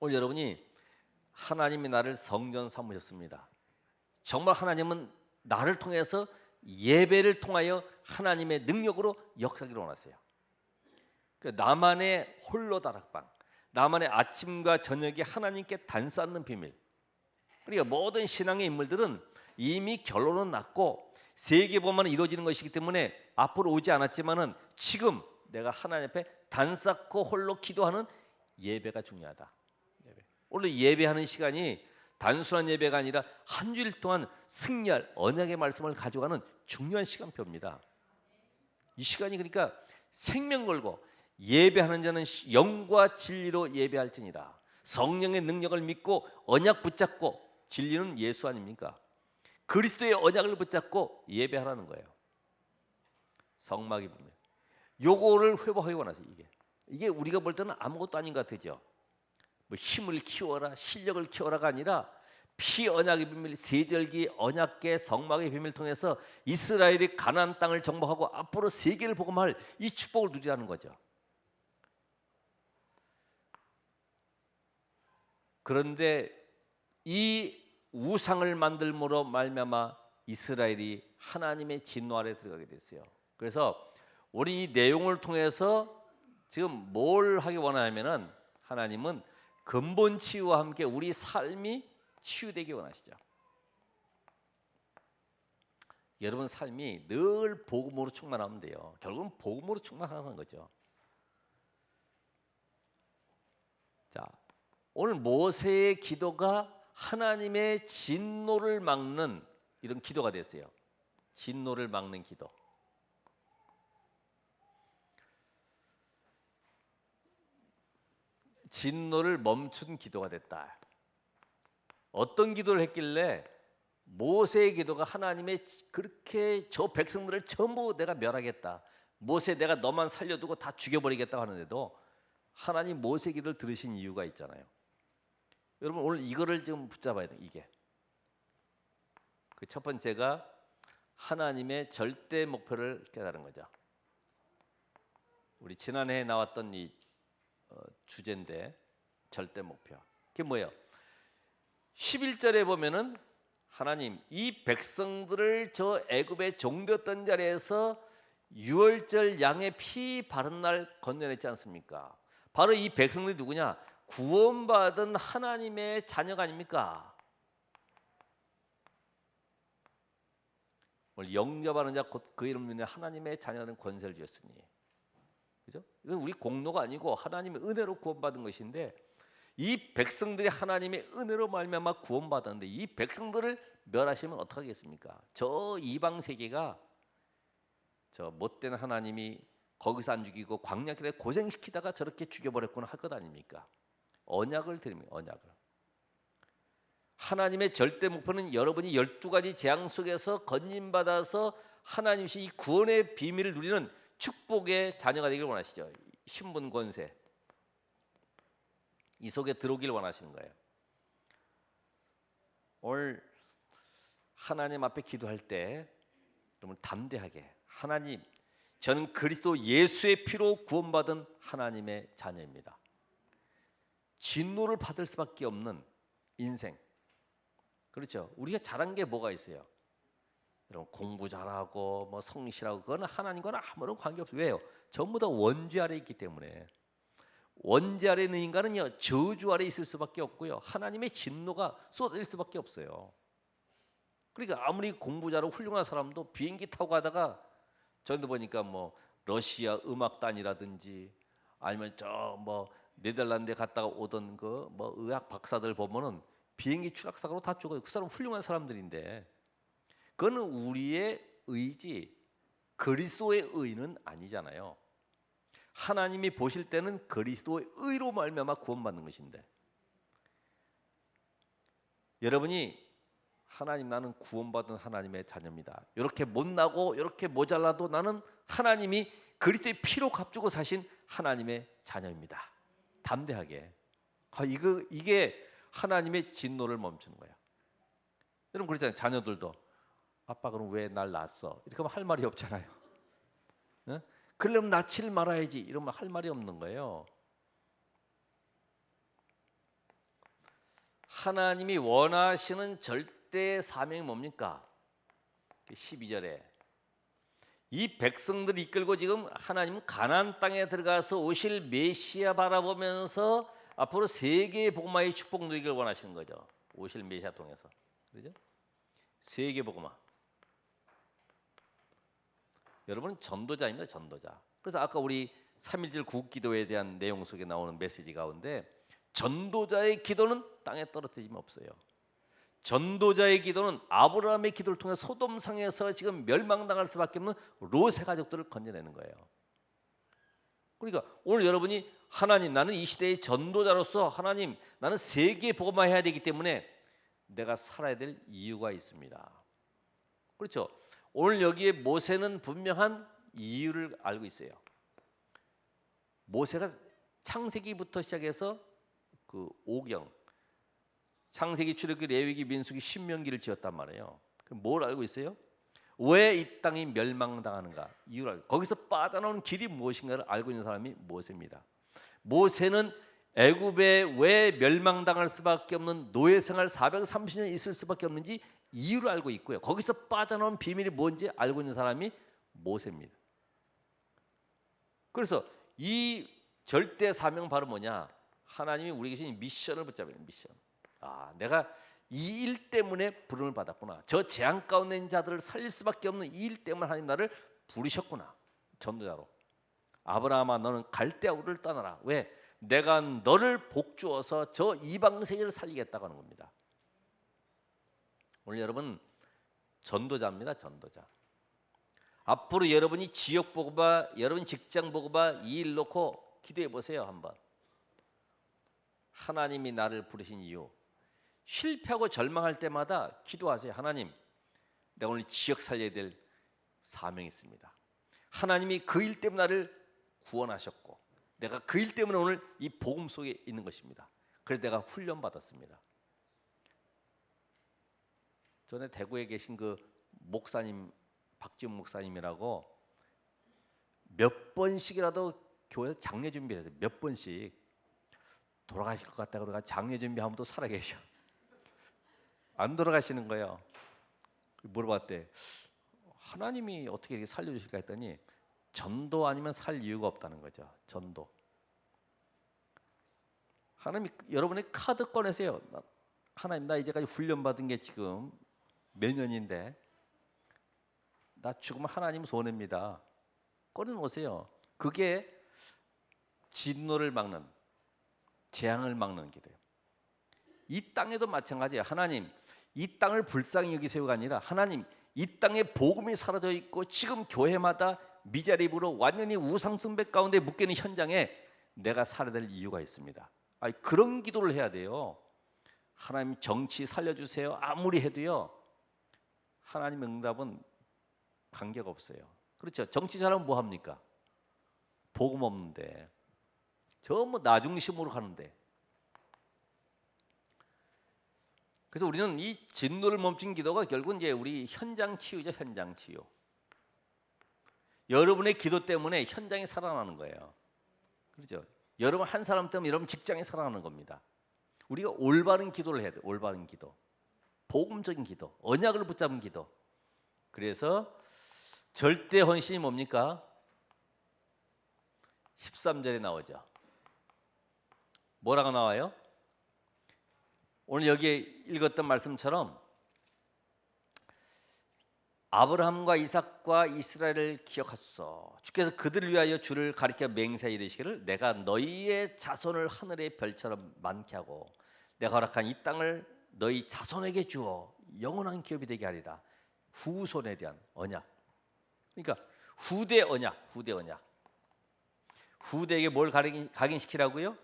오늘 여러분이 하나님이 나를 성전 삼으셨습니다. 정말 하나님은 나를 통해서 예배를 통하여 하나님의 능력으로 역사하기를 원하세요. 나만의 홀로 다락방, 나만의 아침과 저녁에 하나님께 단쌓는 비밀. 그러니까 모든 신앙의 인물들은 이미 결론은 났고 세계 보면 이루어지는 것이기 때문에 앞으로 오지 않았지만은 지금 내가 하나님 앞에 단쌓고 홀로 기도하는 예배가 중요하다. 오늘 예배하는 시간이 단순한 예배가 아니라 한 주일 동안 승리할 언약의 말씀을 가져가는 중요한 시간표입니다. 이 시간이 그러니까 생명 걸고 예배하는 자는 영과 진리로 예배할지니라. 성령의 능력을 믿고 언약 붙잡고, 진리는 예수 아닙니까? 그리스도의 언약을 붙잡고 예배하라는 거예요. 성막이 보면 요거를 회복하기 원하세요. 이게 우리가 볼 때는 아무것도 아닌 것 같죠. 뭐 힘을 키워라, 실력을 키워라가 아니라 피 언약의 비밀, 세절기 언약계 성막의 비밀을 통해서 이스라엘이 가나안 땅을 정복하고 앞으로 세계를 복음할 이 축복을 누리라는 거죠. 그런데 이 우상을 만들므로 말미암아 이스라엘이 하나님의 진노 아래 들어가게 됐어요. 그래서 우리 이 내용을 통해서 지금 뭘 하기 원하냐면은 하나님은 근본 치유와 함께 우리 삶이 치유되기 원하시죠. 여러분 삶이 늘 복음으로 충만하면 돼요. 결국은 복음으로 충만하는 거죠. 자, 오늘 모세의 기도가 하나님의 진노를 막는 이런 기도가 됐어요. 진노를 막는 기도. 진노를 멈춘 기도가 됐다. 어떤 기도를 했길래 모세의 기도가 하나님의 그렇게 저 백성들을 전부 내가 멸하겠다, 모세 내가 너만 살려두고 다 죽여버리겠다고 하는데도 하나님 모세 기도를 들으신 이유가 있잖아요. 여러분 오늘 이거를 좀 붙잡아야 돼요. 이게 그 첫 번째가 하나님의 절대 목표를 깨달은 거죠. 우리 지난해에 나왔던 이 주제인데 절대 목표. 그게 뭐예요? 11절에 보면은 하나님 이 백성들을 저 애굽의 종되었던 자리에서 유월절 양의 피 바른 날 건져냈지 않습니까? 바로 이 백성들이 누구냐? 구원받은 하나님의 자녀가 아닙니까? 오늘 영접하는 자 곧 그 이름 위에 하나님의 자녀는 권세를 주셨으니, 그죠? 이건 우리 공로가 아니고 하나님의 은혜로 구원받은 것인데 이 백성들이 하나님의 은혜로 말미암아 구원받았는데 이 백성들을 멸하시면 어떡하겠습니까? 저 이방 세계가 저 못된 하나님이 거기서 안 죽이고 광야길에 고생시키다가 저렇게 죽여버렸구나 할 것 아닙니까? 언약을 드립니다. 언약을. 하나님의 절대 목표는 여러분이 12가지 재앙 속에서 건진받아서 하나님이 이 구원의 비밀을 누리는 축복의 자녀가 되기를 원하시죠. 신분 권세 이 속에 들어오길 원하시는 거예요. 오늘 하나님 앞에 기도할 때 여러분 담대하게, 하나님 저는 그리스도 예수의 피로 구원받은 하나님의 자녀입니다. 진노를 받을 수밖에 없는 인생, 그렇죠? 우리가 잘한 게 뭐가 있어요? 여러분 공부 잘하고 뭐 성실하고 그거는 하나님과는 아무런 관계없어요. 왜요? 전부 다 원죄 아래 있기 때문에. 원죄 아래 있는 인간은요 저주 아래 있을 수밖에 없고요 하나님의 진노가 쏟아질 수밖에 없어요. 그러니까 아무리 공부 잘하고 훌륭한 사람도 비행기 타고 가다가 저도 보니까 뭐 러시아 음악단이라든지 아니면 저 뭐 네덜란드에 갔다가 오던 그 뭐 의학 박사들 보면은 비행기 추락사고로 다 죽어요. 그 사람 훌륭한 사람들인데 그거는 우리의 의지, 그리스도의 의는 아니잖아요. 하나님이 보실 때는 그리스도의 의로 말미암아 구원받는 것인데, 여러분이 하나님 나는 구원받은 하나님의 자녀입니다. 이렇게 못나고 이렇게 모자라도 나는 하나님이 그리스도의 피로 값주고 사신 하나님의 자녀입니다. 담대하게 이게 하나님의 진노를 멈추는 거야. 여러분 그렇잖아요. 자녀들도 아빠 그럼 왜 날 낳았어? 이렇게 하면 할 말이 없잖아요. 네? 그러려면 낳지를 말아야지 이러면 할 말이 없는 거예요. 하나님이 원하시는 절대 사명이 뭡니까? 12절에 이 백성들을 이끌고 지금 하나님은 가나안 땅에 들어가서 오실 메시아 바라보면서 앞으로 세계의 복음화의 축복 누리기를 원하시는 거죠. 오실 메시아 통해서. 그렇죠? 세계 복음화. 여러분은 전도자입니다. 전도자. 그래서 아까 우리 3.1절 구국기도에 대한 내용 속에 나오는 메시지 가운데 전도자의 기도는 땅에 떨어뜨림이 없어요. 전도자의 기도는 아브라함의 기도를 통해 소돔상에서 지금 멸망당할 수밖에 없는 롯의 가족들을 건져내는 거예요. 그러니까 오늘 여러분이 하나님 나는 이 시대의 전도자로서 하나님 나는 세계에 복음화해야 되기 때문에 내가 살아야 될 이유가 있습니다. 그렇죠? 오늘 여기에 모세는 분명한 이유를 알고 있어요. 모세가 창세기부터 시작해서 그 오경 창세기, 출애굽기, 레위기, 민수기, 신명기를 지었단 말이에요. 그럼 뭘 알고 있어요? 왜 이 땅이 멸망당하는가? 이유를 알고 거기서 빠져나오는 길이 무엇인가를 알고 있는 사람이 모세입니다. 모세는 애굽에 왜 멸망당할 수밖에 없는 노예 생활 430년 있을 수밖에 없는지 이유를 알고 있고요. 거기서 빠져나온 비밀이 뭔지 알고 있는 사람이 모세입니다. 그래서 이 절대 사명 바로 뭐냐? 하나님이 우리에게 주신 미션을 붙잡아야 돼요. 미션. 내가 이 일 때문에 부름을 받았구나. 저 재앙 가운데 있는 자들을 살릴 수밖에 없는 이 일 때문에 하나님 나를 부르셨구나. 전도자로. 아브라함아 너는 갈대아 우르를 떠나라. 왜? 내가 너를 복주어서 저 이방 세계를 살리겠다고 하는 겁니다. 오늘 여러분 전도자입니다. 전도자. 앞으로 여러분이 지역 복음화, 여러분 직장 복음화 이 일 놓고 기도해 보세요. 한번. 하나님이 나를 부르신 이유. 실패하고 절망할 때마다 기도하세요. 하나님, 내가 오늘 지역 살려야 될 사명이 있습니다. 하나님이 그 일 때문에 나를 구원하셨고 내가 그 일 때문에 오늘 이 복음 속에 있는 것입니다. 그래서 내가 훈련 받았습니다. 전에 대구에 계신 그 목사님 박지훈 목사님이라고 몇 번씩이라도 교회에서 장례 준비를 해서 몇 번씩 돌아가실 것 같다 그러가 장례 준비하면 또 살아계셔. 안 돌아가시는 거예요. 물어봤대. 하나님이 어떻게 이렇게 살려주실까 했더니 전도 아니면 살 이유가 없다는 거죠. 전도. 하나님이 여러분의 카드 꺼내세요. 하나님 나 이제까지 훈련받은 게 지금 몇 년인데 나 죽으면 하나님 손해입니다. 꺼내놓으세요. 그게 진노를 막는 재앙을 막는 기도예요. 이 땅에도 마찬가지예요. 하나님 이 땅을 불쌍히 여기세요가 아니라 하나님 이 땅에 복음이 사라져 있고 지금 교회마다 미자립으로 완전히 우상숭배 가운데 묶여있는 현장에 내가 살아야 될 이유가 있습니다. 그런 기도를 해야 돼요. 하나님 정치 살려주세요. 아무리 해도요. 하나님의 응답은 관계가 없어요. 그렇죠. 정치 잘하면 뭐 합니까? 복음 없는데 전부 나 중심으로 가는데. 그래서 우리는 이 진노를 멈춘 기도가 결국은 이제 우리 현장 치유죠. 현장 치유. 여러분의 기도 때문에 현장이 살아나는 거예요. 그렇죠. 여러분 한 사람 때문에 여러분 직장이 살아나는 겁니다. 우리가 올바른 기도를 해야 돼요. 올바른 기도. 복음적인 기도. 언약을 붙잡은 기도. 그래서 절대 헌신이 뭡니까? 13절에 나오죠. 뭐라고 나와요? 오늘 여기에 읽었던 말씀처럼 아브라함과 이삭과 이스라엘을 기억하소서. 주께서 그들을 위하여 주를 가리켜 맹세하여 이르시기를 내가 너희의 자손을 하늘의 별처럼 많게 하고 내가 허락한 이 땅을 너희 자손에게 주어 영원한 기업이 되게 하리라. 후손에 대한 언약. 그러니까 후대 언약, 후대 언약. 후대에게 뭘 각인시키라고요?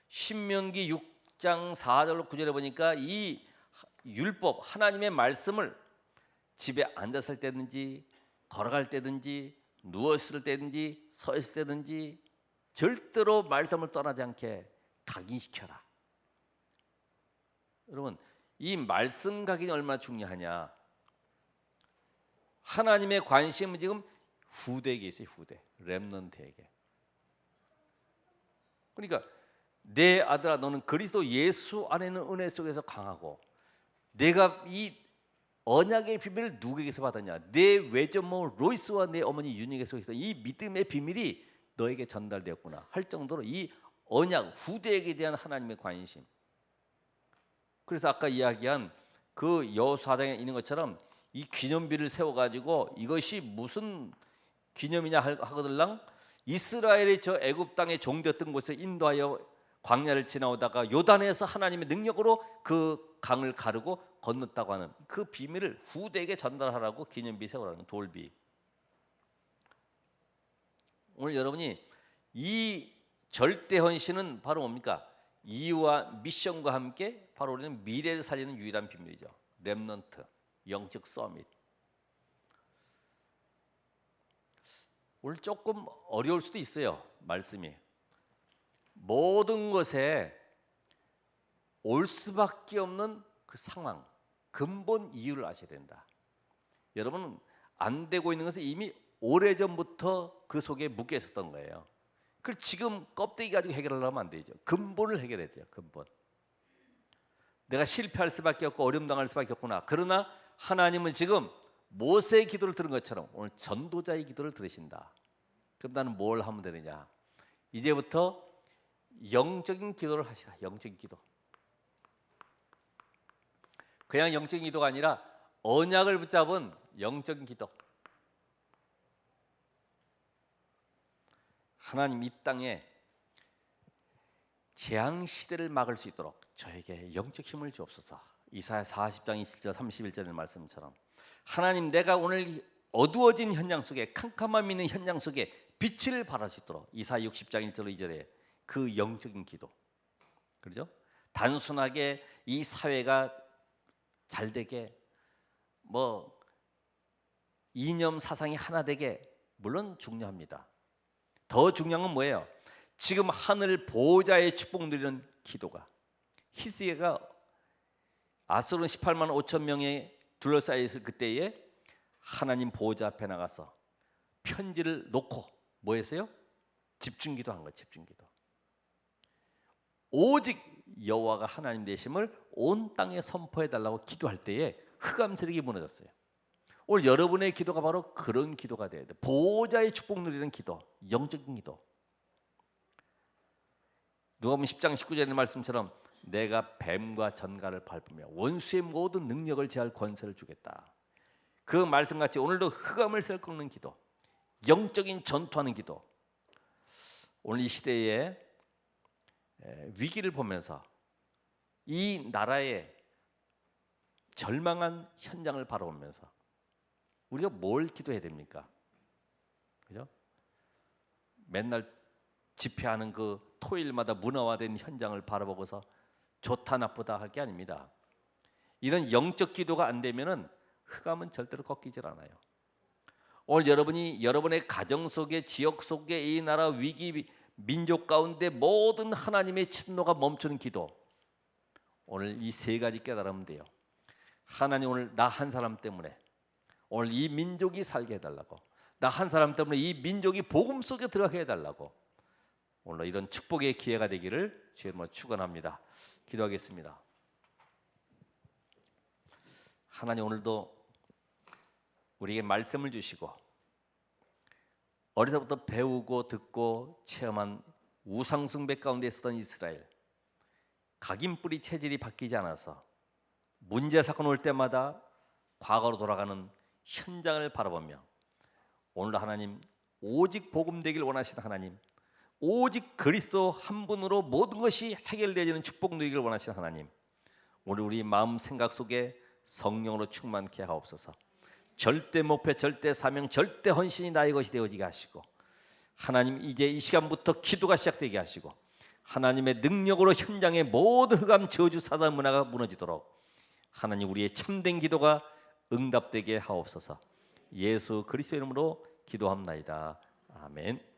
신명기 6장 4절로 9절에 보니까 이 율법 하나님의 말씀을 집에 앉았을 때든지 걸어갈 때든지 누웠을 때든지 서 있을 때든지 절대로 말씀을 떠나지 않게 각인시켜라. 여러분, 이 말씀 각인이 얼마나 중요하냐. 하나님의 관심은 지금 후대에게 있어요. 후대, 렘넌트에게. 그러니까 내 아들아, 너는 그리스도 예수 안에 있는 은혜 속에서 강하고, 내가 이 언약의 비밀을 누구에게서 받았냐? 내 외조모 로이스와 내 어머니 윤희에게서 이 믿음의 비밀이 너에게 전달되었구나 할 정도로 이 언약, 후대에게 대한 하나님의 관심. 그래서 아까 이야기한 그 여호수아장에 있는 것처럼 이 기념비를 세워가지고 이것이 무슨 기념이냐 하거들랑 이스라엘이 저 애굽 땅에 종되었던 곳에 인도하여 광야를 지나오다가 요단에서 하나님의 능력으로 그 강을 가르고 건넜다고 하는 그 비밀을 후대에게 전달하라고 기념비 세우라는 돌비. 오늘 여러분이 이 절대 헌신은 바로 뭡니까? 이유와 미션과 함께 바로 우리는 미래를 살리는 유일한 비밀이죠. 렘넌트, 영적 서밋. 오늘 조금 어려울 수도 있어요. 말씀이 모든 것에 올 수밖에 없는 그 상황, 근본 이유를 아셔야 된다. 여러분은 안 되고 있는 것은 이미 오래전부터 그 속에 묶여 있었던 거예요. 그걸 지금 껍데기 가지고 해결하려면 안 되죠. 근본을 해결해야 돼요. 근본. 내가 실패할 수밖에 없고 어려움 당할 수밖에 없구나. 그러나 하나님은 지금 모세의 기도를 들은 것처럼 오늘 전도자의 기도를 들으신다. 그럼 나는 뭘 하면 되느냐? 이제부터 영적인 기도를 하시라. 영적인 기도. 그냥 영적인 기도가 아니라 언약을 붙잡은 영적인 기도. 하나님, 이 땅에 재앙 시대를 막을 수 있도록 저에게 영적 힘을 주옵소서. 이사야 40장 27절 31절의 말씀처럼 하나님, 내가 오늘 어두워진 현장 속에, 캄캄함 있는 현장 속에 빛을 발할 수 있도록 이사야 60장 1절 2절에 그 영적인 기도. 그렇죠? 단순하게 이 사회가 잘 되게, 뭐 이념 사상이 하나 되게, 물론 중요합니다. 더 중요한 건 뭐예요? 지금 하늘 보호자의 축복 누리는 기도가. 히스기야가 아수르는 18만 5천 명에 둘러싸여 있을 그때에 하나님 보호자 앞에 나가서 편지를 놓고 뭐 했어요? 집중기도 한 거예요. 집중기도. 오직 여호와가 하나님 되심을 온 땅에 선포해 달라고 기도할 때에 흑암 세력이 무너졌어요. 오늘 여러분의 기도가 바로 그런 기도가 돼야 돼요. 보호자의 축복 누리는 기도, 영적인 기도. 누가복음 10장 19절의 말씀처럼 내가 뱀과 전갈을 밟으며 원수의 모든 능력을 제할 권세를 주겠다. 그 말씀같이 오늘도 흑암을 셀 꺾는 기도, 영적인 전투하는 기도. 오늘 이 시대에 위기를 보면서 이 나라의 절망한 현장을 바라보면서 우리가 뭘 기도해야 됩니까? 그죠? 맨날 집회하는 그 토요일마다 문화화된 현장을 바라보고서 좋다 나쁘다 할 게 아닙니다. 이런 영적 기도가 안 되면은 흑암은 절대로 꺾이질 않아요. 오늘 여러분이 여러분의 가정 속에, 지역 속에, 이 나라 위기 민족 가운데 모든 하나님의 진노가 멈추는 기도. 오늘 이 세 가지 깨달으면 돼요. 하나님, 오늘 나 한 사람 때문에 오늘 이 민족이 살게 해달라고, 나 한 사람 때문에 이 민족이 복음 속에 들어가게 해달라고. 오늘 이런 축복의 기회가 되기를 주의 이름으로 축원합니다. 기도하겠습니다. 하나님, 오늘도 우리에게 말씀을 주시고 어려서부터 배우고 듣고 체험한 우상숭배 가운데 있었던 이스라엘, 각인뿌리 체질이 바뀌지 않아서 문제 사건 올 때마다 과거로 돌아가는 현장을 바라보며 오늘 하나님, 오직 복음 되길 원하시는 하나님, 오직 그리스도 한 분으로 모든 것이 해결되어지는 축복 누리기를 원하시는 하나님, 오늘 우리 마음 생각 속에 성령으로 충만케 하옵소서. 절대 목표, 절대 사명, 절대 헌신이 나의 것이 되어지게 하시고, 하나님, 이제 이 시간부터 기도가 시작되게 하시고 하나님의 능력으로 현장의 모든 흑암, 저주, 사단 문화가 무너지도록 하나님, 우리의 참된 기도가 응답되게 하옵소서. 예수 그리스도 이름으로 기도합나이다. 아멘.